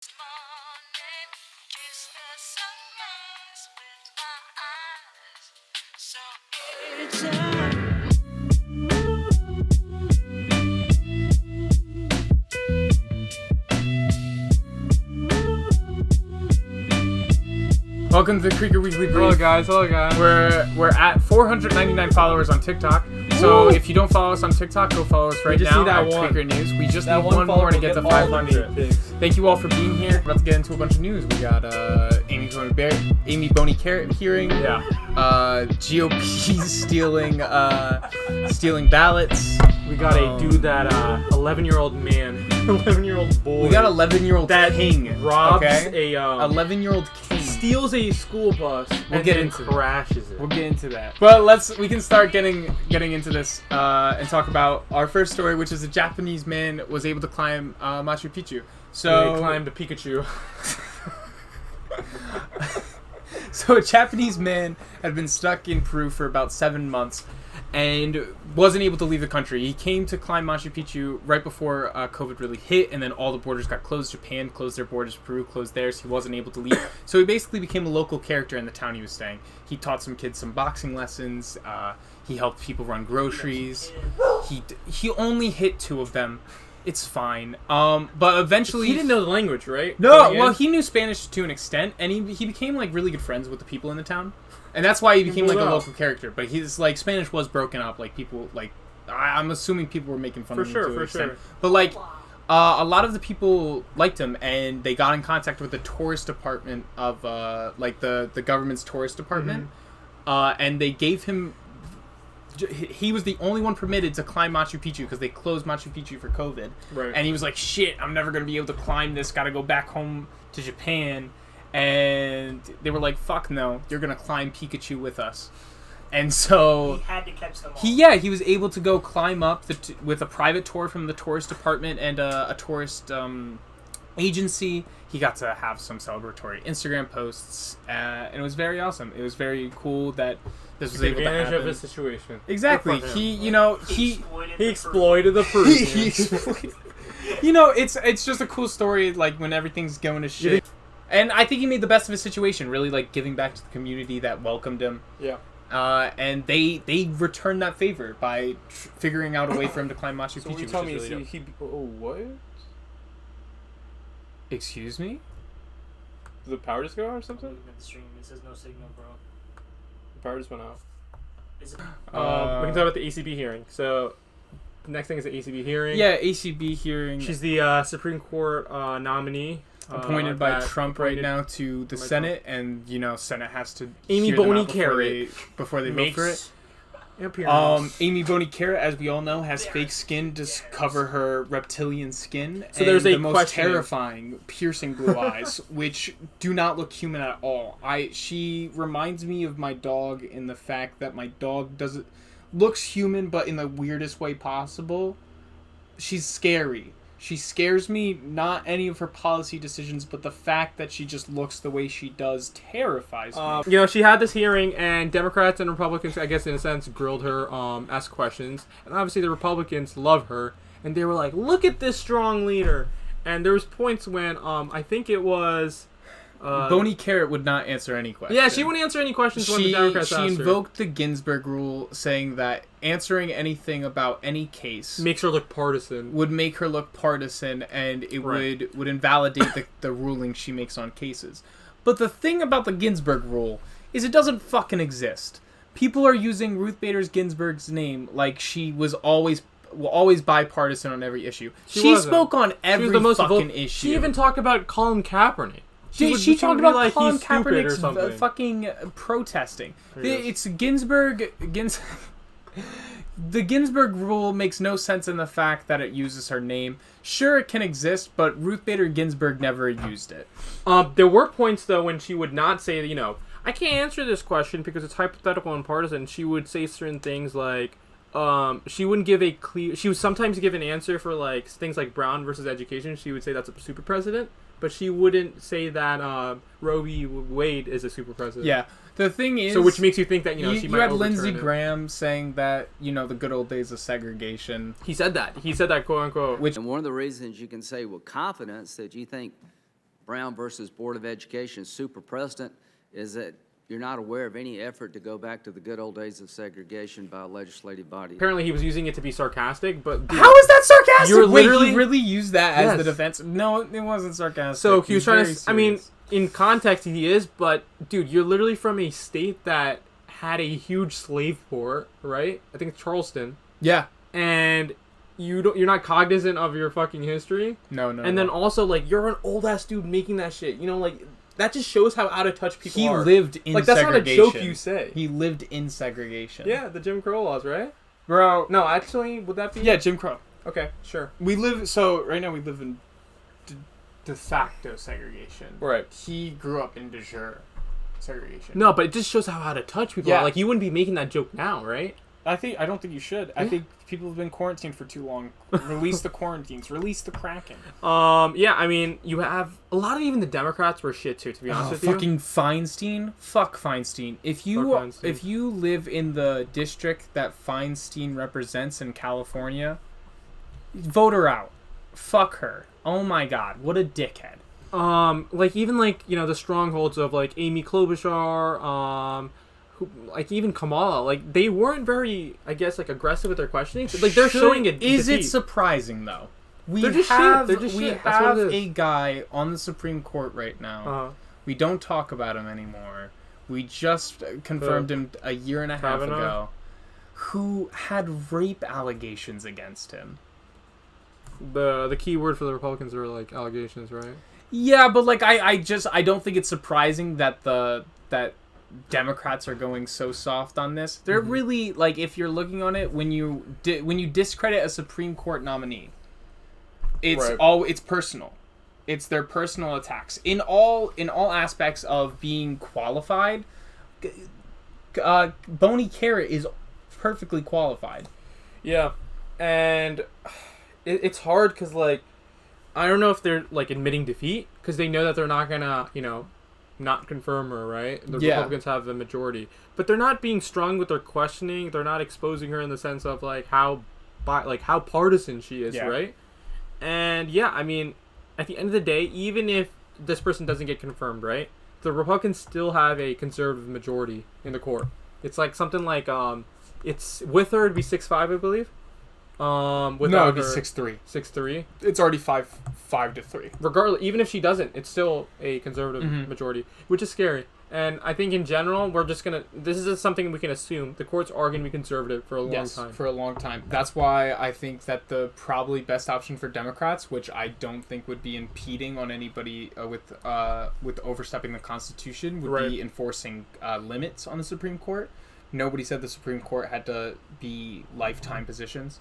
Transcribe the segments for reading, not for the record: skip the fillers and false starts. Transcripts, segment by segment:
morning, kiss the sunrise with my eyes. So it's Welcome to the Creeker Weekly Brief. Hello guys. We're at 499 followers on TikTok. So if you don't follow us on TikTok, go follow us right now at Creeker News. We just need one more to get to 500. Thank you all for being here. We're about to get into a bunch of news. We got Amy Boney Carrot hearing. Yeah. GOP stealing ballots. We got a dude that 11-year-old man, 11-year-old boy. We got 11-year-old that king. robs okay? a 11-year-old king. steals a school bus. We'll get into crashes it. We'll get into that. But we can start getting into this and talk about our first story, which is a Japanese man was able to climb Machu Picchu. So he climbed a Pikachu. So a Japanese man had been stuck in Peru for about 7 months and wasn't able to leave the country. He came to climb Machu Picchu right before COVID really hit, and then all the borders got closed. Japan closed their borders, Peru closed theirs. He wasn't able to leave. So he basically became a local character in the town he was staying. He taught some kids some boxing lessons. He helped people run groceries. He only hit 2 of them. It's fine. But eventually... He didn't know the language, right? No, well, he knew Spanish to an extent, and he became, like, really good friends with the people in the town. And that's why he became, like, a local character. But his, like, Spanish was broken up. Like, people, like... I'm assuming people were making fun of him to an extent. But, like, a lot of the people liked him, and they got in contact with the tourist department of, like, the government's tourist department. Mm-hmm. And they gave him... He was the only one permitted to climb Machu Picchu because they closed Machu Picchu for COVID. Right. And he was like, shit, I'm never going to be able to climb this. Got to go back home to Japan. And they were like, fuck no, you're going to climb Pikachu with us. And so... He had to catch them all. He was able to go climb up with a private tour from the tourist department and a tourist agency. He got to have some celebratory Instagram posts. And it was very awesome. It was very cool that... This was able to happen. Advantage of his situation. Exactly. He exploited the person. It's just a cool story, like, when everything's going to shit. And I think he made the best of his situation, really, like, giving back to the community that welcomed him. Yeah. And they returned that favor by figuring out a way for him to climb Machu Picchu. So you tell me, what? Excuse me? Did the power just go out or something? The stream, it says no signal, bro. The power just went out. Is it? We can talk about the ACB hearing. So, the next thing is the ACB hearing. Yeah, ACB hearing. She's the Supreme Court nominee. Appointed by Trump right now to the Senate, and, Senate has to Amy Boney Carrot before they vote for it. Amy Boney Carrot, as we all know, has fake skin to cover her reptilian skin. So there's the most terrifying, piercing blue eyes, which do not look human at all. She reminds me of my dog in the fact that my dog looks human, but in the weirdest way possible. She's scary. She scares me, not any of her policy decisions, but the fact that she just looks the way she does terrifies me. She had this hearing, and Democrats and Republicans, I guess in a sense, grilled her, asked questions. And obviously the Republicans love her, and they were like, look at this strong leader. And there was points when, I think it was... Boney Carrot would not answer any questions. Yeah, she wouldn't answer any questions when the Democrats asked her. She invoked the Ginsburg rule, saying that answering anything about any case makes her look partisan. Would make her look partisan, and it would invalidate the ruling she makes on cases. But the thing about the Ginsburg rule is it doesn't fucking exist. People are using Ruth Bader Ginsburg's name like she was always bipartisan on every issue. She spoke on every fucking issue. She even talked about Colin Kaepernick. She talked about like Colin Kaepernick's fucking protesting. It's Ginsburg. The Ginsburg rule makes no sense in the fact that it uses her name. Sure, it can exist, but Ruth Bader Ginsburg never used it. There were points, though, when she would not say, I can't answer this question because it's hypothetical and partisan. She would say certain things like, she wouldn't give a clear... She would sometimes give an answer for, like, things like Brown versus education. She would say that's a super president. But she wouldn't say that Roe v. Wade is a super president. Yeah. The thing is... So which makes you think that, she might overturn it. You had Lindsey Graham saying that, the good old days of segregation. He said that. He said that, quote unquote. And one of the reasons you can say with confidence that you think Brown versus Board of Education super precedent is that you're not aware of any effort to go back to the good old days of segregation by a legislative body. Apparently, he was using it to be sarcastic, but dude, How is that sarcastic? You're Wait, literally- he really used that as Yes. the defense? No, it wasn't sarcastic. so he was trying to. very I mean, serious. in context, he is, but dude, you're literally from a state that had a huge slave port, right? I think it's Charleston, Yeah. and you're not cognizant of your fucking history. No. And then also, like, you're an old ass dude making that shit. You know, like, that just shows how out of touch people he are. lived in Like, that's segregation. not a joke you say. He lived in segregation. Yeah, the Jim Crow laws, right? Bro. No, actually, would that be? Yeah, Jim Crow. Okay, sure. Right now we live in de facto segregation. Right. He grew up in de jure segregation. No, but it just shows how out of touch people Yeah. are. Like, you wouldn't be making that joke now, right? I don't think you should. I think people have been quarantined for too long. Release the quarantines. Release the Kraken. Yeah, I mean, you have a lot of even the Democrats were shit too, to be honest with you. Fucking Feinstein. Fuck Feinstein. If you Fuck Feinstein. if you live in the district that Feinstein represents in California, vote her out. Fuck her. Oh my god, what a dickhead. Like even like, you know, the strongholds of like Amy Klobuchar, like even Kamala, like they weren't very, I guess, like aggressive with their questioning. Like they're showing it. Is it surprising though? We They're just shit. have They're just we shit. That's what have it is. a guy on the Supreme Court right now. We don't talk about him anymore. We just confirmed him a year and a half Kavanaugh? ago, who had rape allegations against him. The key word for the Republicans are like allegations, right? Yeah, but like I don't think it's surprising that that Democrats are going so soft on this. They're really, like, if you're looking on it, when you discredit a Supreme Court nominee, it's Right. it's personal. It's their personal attacks in all aspects of being qualified. Boney Carrot is perfectly qualified. Yeah, and it's hard because, like, I don't know if they're, like, admitting defeat because they know that they're not gonna, you know, not confirm her, right? The Yeah. Republicans have the majority, but they're not being strong with their questioning. They're not exposing her in the sense of like how partisan she is, Yeah. right? And yeah, I mean, at the end of the day, even if this person doesn't get confirmed, right, the Republicans still have a conservative majority in the court. It's like something like it's with her it'd be 6-5, I believe. No, Without it'd be her, 6-3. 6-3. It's already 5-3. Regardless, even if she doesn't, it's still a conservative Mhm. majority, which is scary. And I think in general, we're just gonna. This is just something we can assume. The courts are gonna be conservative for a long time. For a long time. That's why I think that the probably best option for Democrats, which I don't think would be impeding on anybody with overstepping the Constitution, would Right. be enforcing limits on the Supreme Court. Nobody said the Supreme Court had to be lifetime positions,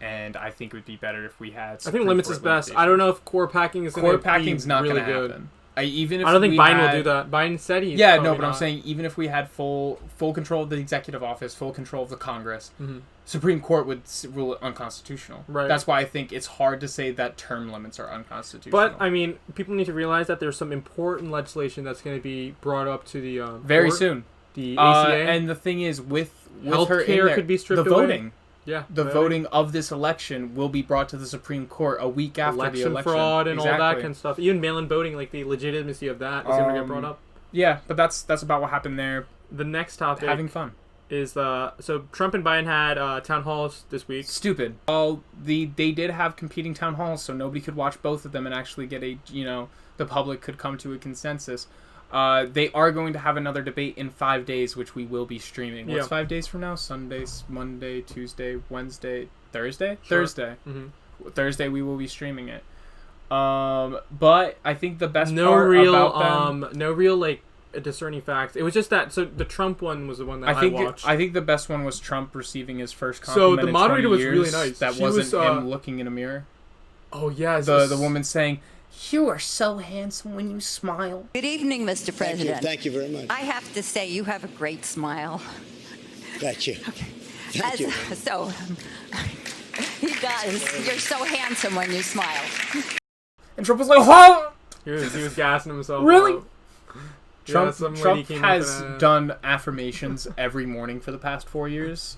and I think it would be better if we had. I think Supreme limits Court is best. I don't know if core packing is gonna Core packing's be not really going to good. happen. Even if I don't think we Biden had- will do that. Biden said he's Yeah, no, probably but I'm not. saying even if we had full control of the executive office, full control of the Congress, Mhm. Supreme Court would rule it unconstitutional. Right. That's why I think it's hard to say that term limits are unconstitutional. But I mean, people need to realize that there's some important legislation that's going to be brought up to the very court. soon. The ACA And the thing is, with her in Healthcare there, could be stripped the away. voting, yeah, the voting of this election will be brought to the Supreme Court a week after the election. fraud and all that Exactly. kind of stuff. Even mail-in voting, like the legitimacy of that, is going to get brought up. Yeah, but that's about what happened there. The next topic Having fun. is so Trump and Biden had town halls this week. Stupid. They did have competing town halls, so nobody could watch both of them and actually get the public could come to a consensus. They are going to have another debate in 5 days, which we will be streaming. What's Yeah. 5 days from now? Sundays, Monday, Tuesday, Wednesday, Thursday? Sure. Thursday. Mm-hmm. Thursday we will be streaming it. But I think the best No part real, about them... no real like discerning facts. It was just that. So the Trump one was the one that I watched. I think the best one was Trump receiving his first So compliment the in moderator 20 was really years. nice. That She wasn't was, him looking in a mirror. Oh yeah, The woman saying, "You are so handsome when you smile." Good evening, Mr. President. Thank you very much. I have to say, you have a great smile. Thank you. Thank you. So, he does. You're so handsome when you smile. And Trump was like, "Whoa!" he was gassing himself. Really? up. Trump, some lady Trump came up has and, done affirmations every morning for the past 4 years.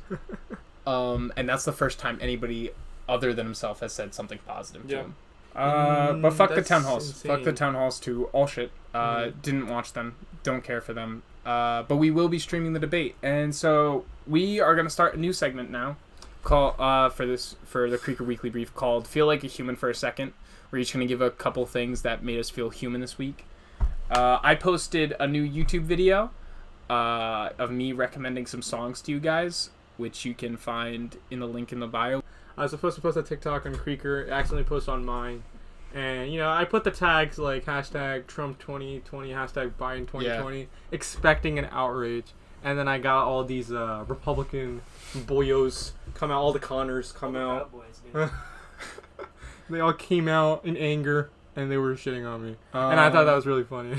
And that's the first time anybody other than himself has said something positive to Yeah. him. But fuck the That's town halls. insane. Fuck the town halls too. All shit. Didn't watch them. Don't care for them. But we will be streaming the debate, and so we are gonna start a new segment now, for the Creeker Weekly Brief called "Feel Like a Human for a Second." We're each gonna give a couple things that made us feel human this week. I posted a new YouTube video of me recommending some songs to you guys, which you can find in the link in the bio. I was supposed to post a TikTok on Creeker, accidentally posted on mine. And, I put the tags like hashtag Trump 2020, hashtag Biden 2020, expecting an outrage. And then I got all these Republican boyos come out, all the Connors come out. Cowboys, They all came out in anger, and they were shitting on me. And I thought that was really funny.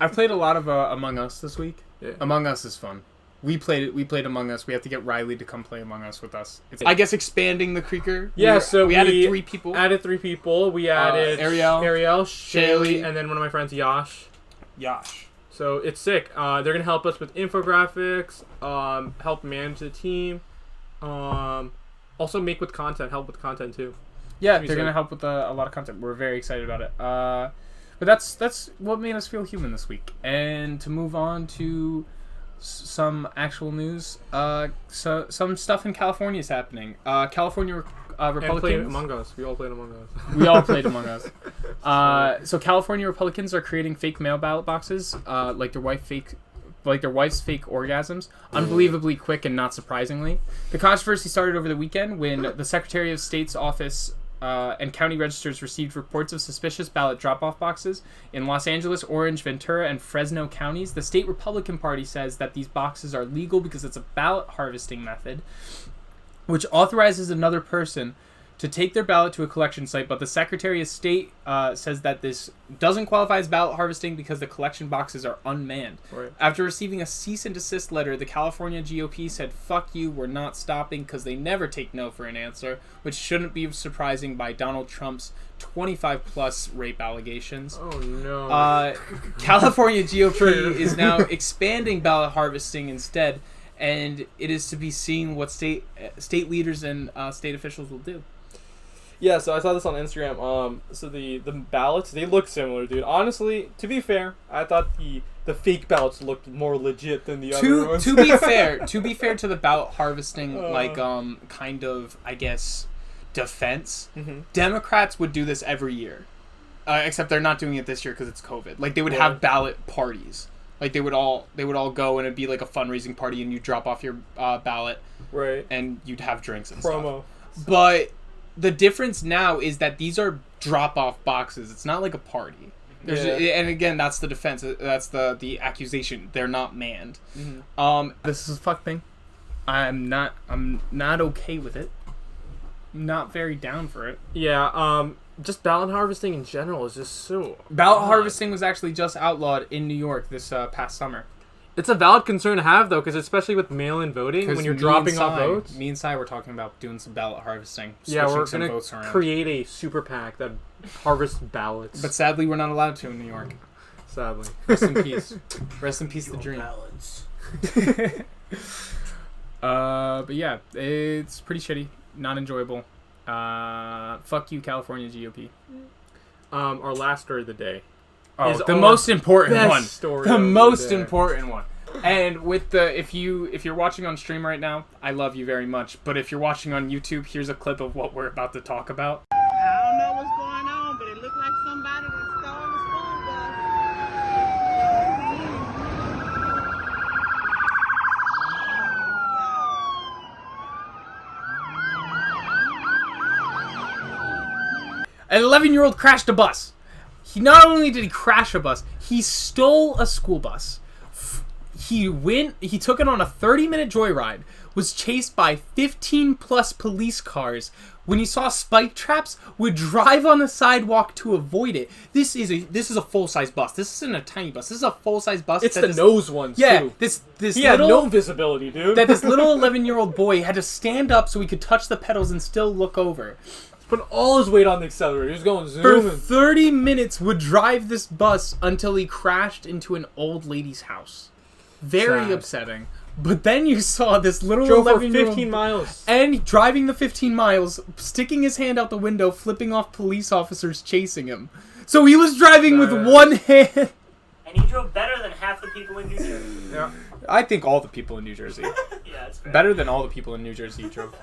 I've played a lot of Among Us this week. Yeah. Among Us is fun. We played Among Us. We have to get Riley to come play Among Us with us. I guess expanding the Creeker. Yeah, so we added 3 people. We added Arielle, Shaily, Shaily, and then one of my friends, Yash. Yash. So it's sick. They're gonna help us with infographics, help manage the team, also help with content too. Yeah, they're gonna help with a lot of content. We're very excited about it. But that's what made us feel human this week. And to move on to some actual news, so some stuff in California is happening. California Republicans. Played Among Us. We all played Among Us. We all played Among Us. So California Republicans are creating fake mail ballot boxes, like their wife's fake orgasms, unbelievably quick and not surprisingly. The controversy started over the weekend when the Secretary of State's office and county registers received reports of suspicious ballot drop-off boxes in Los Angeles, Orange, Ventura, and Fresno counties. The state Republican Party says that these boxes are legal because it's a ballot harvesting method, which authorizes another person to take their ballot to a collection site, but the Secretary of State says that this doesn't qualify as ballot harvesting because the collection boxes are unmanned. Right. After receiving a cease and desist letter, the California GOP said, "Fuck you, we're not stopping," because they never take no for an answer, which shouldn't be surprising by Donald Trump's 25-plus rape allegations. Oh, no. California GOP is now expanding ballot harvesting instead, and it is to be seen what state leaders and state officials will do. Yeah, so I saw this on Instagram. So the ballots, they look similar, dude. Honestly, to be fair, I thought the fake ballots looked more legit than the other ones. To be fair to the ballot harvesting, kind of, I guess, defense, Democrats would do this every year. Except they're not doing it this year because it's COVID. Like, they would have ballot parties. Like, they would all go, and it'd be like a fundraising party, and you drop off your ballot. Right. And you'd have drinks and Promo. stuff. But the difference now is that these are drop-off boxes. It's not like a party. And again, that's the defense. That's the accusation. They're not manned. This is a fuck thing. I'm not okay with it. Not very down for it. Yeah, just ballot harvesting in general is just so... Ballot harvesting was actually just outlawed in New York this past summer. It's a valid concern to have, though, because especially with mail-in voting, when you're dropping off votes... Me and Cy were talking about doing some ballot harvesting. Yeah, we're going to create a super PAC that harvests ballots. But sadly, we're not allowed to in New York. Sadly. Rest in peace. Rest in peace, the dream. Balance. But yeah, it's pretty shitty. Not enjoyable. Fuck you, California GOP. Our last story of the day. Oh, the most important one. The most day. important one. And with if you're watching on stream right now, I love you very much. But if you're watching on YouTube, here's a clip of what we're about to talk about. I don't know what's going on, but it looked like somebody that stole the school bus. An 11-year-old crashed a bus. Not only did he crash a bus, he stole a school bus. He took it on a 30-minute joyride, was chased by 15-plus police cars. When he saw spike traps, would drive on the sidewalk to avoid it. This is a full-size bus. This isn't a tiny bus. This is a full-size bus. It's the nose ones, too. He had no visibility, dude. That this little 11-year-old boy had to stand up so he could touch the pedals and still look over. Put all his weight on the accelerator. He was going zooming. For 30 minutes would drive this bus until he crashed into an old lady's house. Very Sad. upsetting. But then you saw this little Drove for 11-year-old 15 miles. and driving the 15 miles, sticking his hand out the window, flipping off police officers chasing him. So he was driving with one hand. And he drove better than half the people in New Jersey. Yeah. I think all the people in New Jersey. Yeah, it's fair. Better than all the people in New Jersey drove.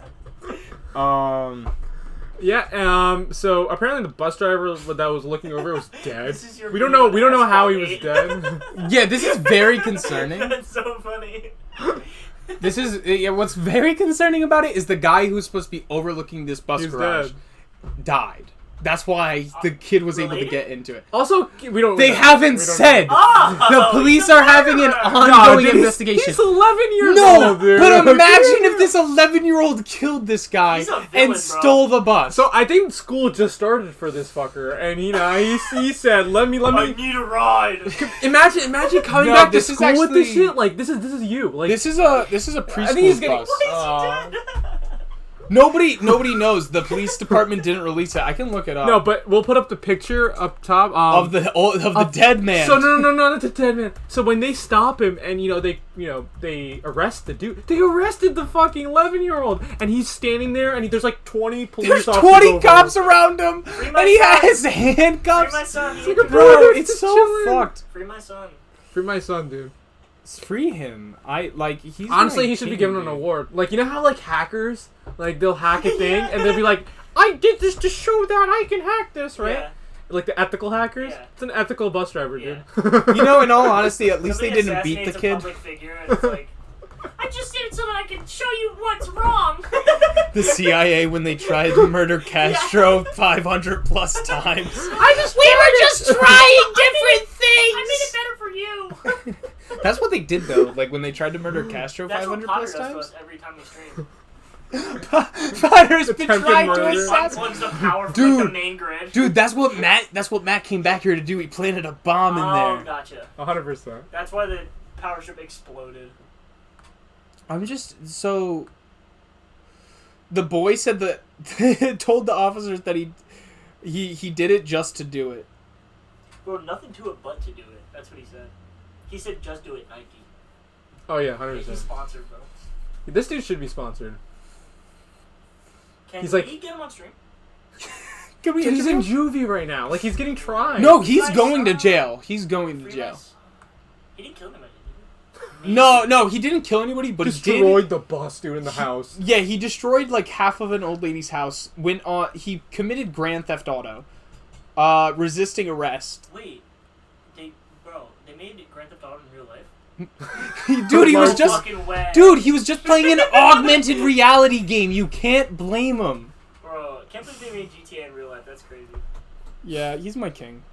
Yeah. So apparently the bus driver that was looking over was dead. This is your We don't know. We don't know how he was asphalt dead. Yeah, this is very concerning. That's so funny. This is what's very concerning about it is the guy who's supposed to be overlooking this bus He's garage dead. died. That's why the kid was able to related? get into it. Also, we don't. They we haven't don't said. Oh, The police he's a are having an murderer. ongoing dude, investigation. He's 11 years No, old, dude. but imagine if this 11-year-old killed this guy He's a villain, and bro. stole the bus. So I think school just started for this fucker, and he said, "Let me." I need a ride. Imagine coming No, back to this is school with this actually- shit. Like this is you. Like this is a preschool I think he's getting. bus. Why is he dead? Nobody knows. The police department didn't release it. I can look it up. No, but we'll put up the picture up top of the dead man. So no, not the dead man. So when they stop him and they arrest the dude, they arrested the fucking 11-year-old, and he's standing there, and there's like 20 police There's officers 20 over cops him. around him, Free my and he son. has Free handcuffs. my son. It's like a Bro, brother, it's just so chilling. fucked. Free my son. Free my son, dude. Free him. He's Honestly, my he should be king, given an dude. award. Like, you know how like hackers, like they'll hack a thing and they'll be like, "I did this to show that I can hack this," right? Yeah. Like the ethical hackers. Yeah. It's an ethical bus driver, Yeah. dude. You know, in all honesty, at least they Somebody didn't beat the assassinates a kid. public figure and it's like, I just did it so that I can show you what's wrong. The CIA when they tried to murder Castro 500 plus times. We were just trying different things. I made it better for you. That's what they did though. Like when they tried to murder Castro That's what 500 Potter plus does to times. us every time we stream. Potter's been Attempted trying to murder. assassinate. Unplugs the power from Dude. like, the main grid. Dude, that's what Matt came back here to do. He planted a bomb in Oh, there. gotcha. 100%. That's why the power strip exploded. I'm just so. The boy said that told the officers that he did it just to do it. Bro, nothing to it but to do it. That's what he said. He said just do it, Nike. Oh yeah, Hey, 100%. he's sponsored, bro. This dude should be sponsored. Can He's we like- get him on stream? Can we Dude, he's in interview him? juvie right now. Like he's getting tried. No, he's Free going to my jail. He's going to Free jail. Mice. He didn't kill anybody, did he? No, he didn't kill anybody, but he destroyed did. the bus, dude, in the house. Yeah, he destroyed like half of an old lady's house. He committed grand theft auto, resisting arrest. Wait. They made Grand Theft Auto in real life? Dude, he was No just. Fucking way. Dude, he was just playing an augmented reality game. You can't blame him. Bro, I can't believe they made GTA in real life. That's crazy. Yeah, he's my king.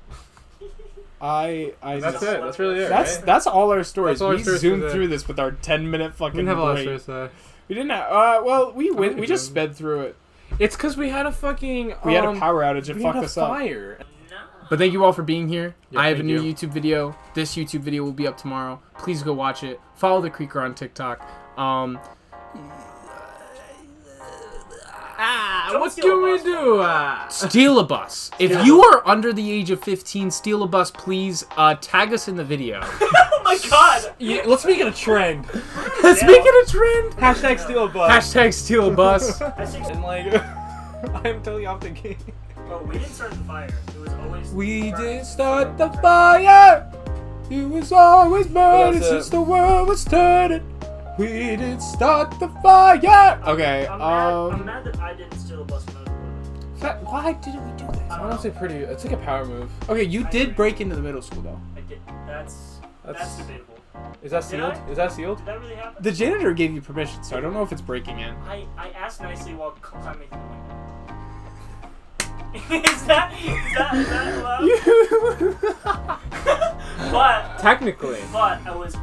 I That's it. That's really it. That's right? that's all our stories. That's all our We stories zoomed for the- through this with our 10-minute fucking We didn't have a lot of break. stories. We didn't have. Well, we went. think We we just did. sped through it. It's because we had a fucking. We had a power outage. It We fucked had a us up. fire. No. But thank you all for being here. Yeah, I have a thank new you. YouTube video. This YouTube video will be up tomorrow. Please go watch it. Follow the Creeker on TikTok. Don't What steal a can we bus, do? Steal a bus. If you are under the age of 15, steal a bus, please. Tag us in the video. Oh my god! Yeah, let's make it a trend. Let's make it a trend. Hashtag steal a bus. Hashtag steal a bus. And like, I'm totally off the game. Bro, we didn't start the fire. It was always. We did start the fire. It was always burning that's it. since the world was turning. We did start the fire. Okay. I'm mad that I didn't steal a bus when I was born. Why didn't we do this? I don't know. Honestly, pretty. It's like a power move. Okay, you did break into the middle school though. I did. That's debatable. Is that Did sealed? I? Is that sealed? Did that really happen? The janitor gave you permission, so I don't know if it's breaking in. I asked nicely while climbing through the window. is that allowed? But Technically. I was